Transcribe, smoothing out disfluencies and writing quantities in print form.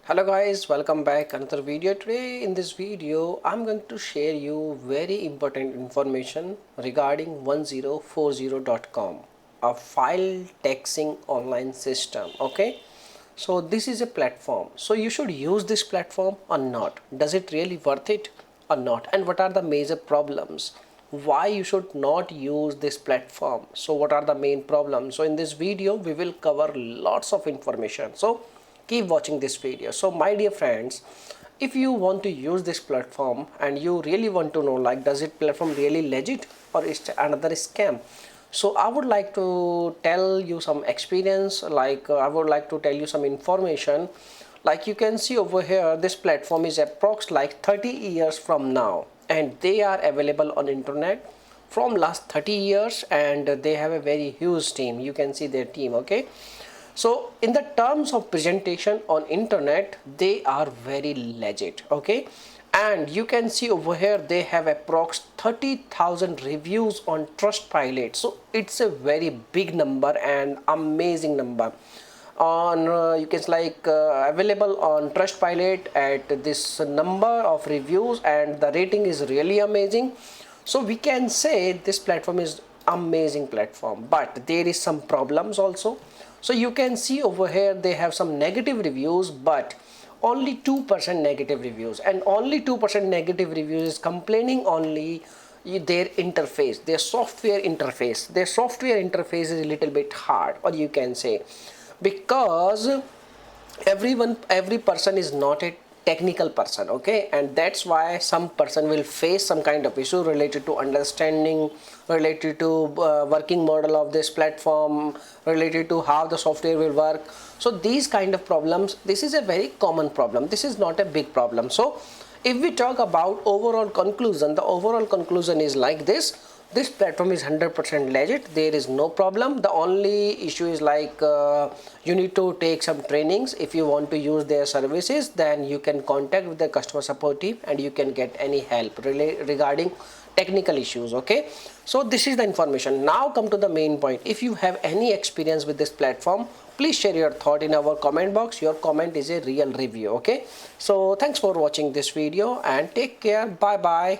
Hello guys, welcome back another video. Today in this video I'm going to share you very important information regarding 1040.com, a file taxing online system. Okay, so this is a platform, so you should use this platform or not. Does it really worth it or not, and what are the major problems, why you should not use this platform? So what are the main problems? So in this video we will cover lots of information, so keep watching this video. So my dear friends, if you want to use this platform and you really want to know, like, does it platform really legit or is it another scam? So I would like to tell you some experience, I would like to tell you some information. Like you can see over here, this platform is approx like 30 years from now, and they are available on internet from last 30 years, and they have a very huge team. You can see their team. Okay, so in the terms of presentation on internet, they are very legit. Okay, and you can see over here they have approx 30,000 reviews on Trustpilot. So it's a very big number and amazing number. On you can available on Trustpilot at this number of reviews, and the rating is really amazing. So we can say this platform is amazing platform, but there is some problems also. So you can see over here they have some negative reviews, but only 2% negative reviews, and only 2% negative reviews is complaining only their interface, their software interface is a little bit hard, or you can say, because every person is not a technical person. Okay, and that's why some person will face some kind of issue related to understanding, related to working model of this platform, related to how the software will work. So these kind of problems, this is a very common problem, this is not a big problem. So if we talk about overall conclusion, the overall conclusion is like this platform is 100% legit, there is no problem. The only issue is you need to take some trainings. If you want to use their services, then you can contact with the customer support team and you can get any help regarding technical issues. Okay, so this is the information. Now come to the main point. If you have any experience with this platform, please share your thought in our comment box. Your comment is a real review. Okay, so thanks for watching this video and take care. Bye bye.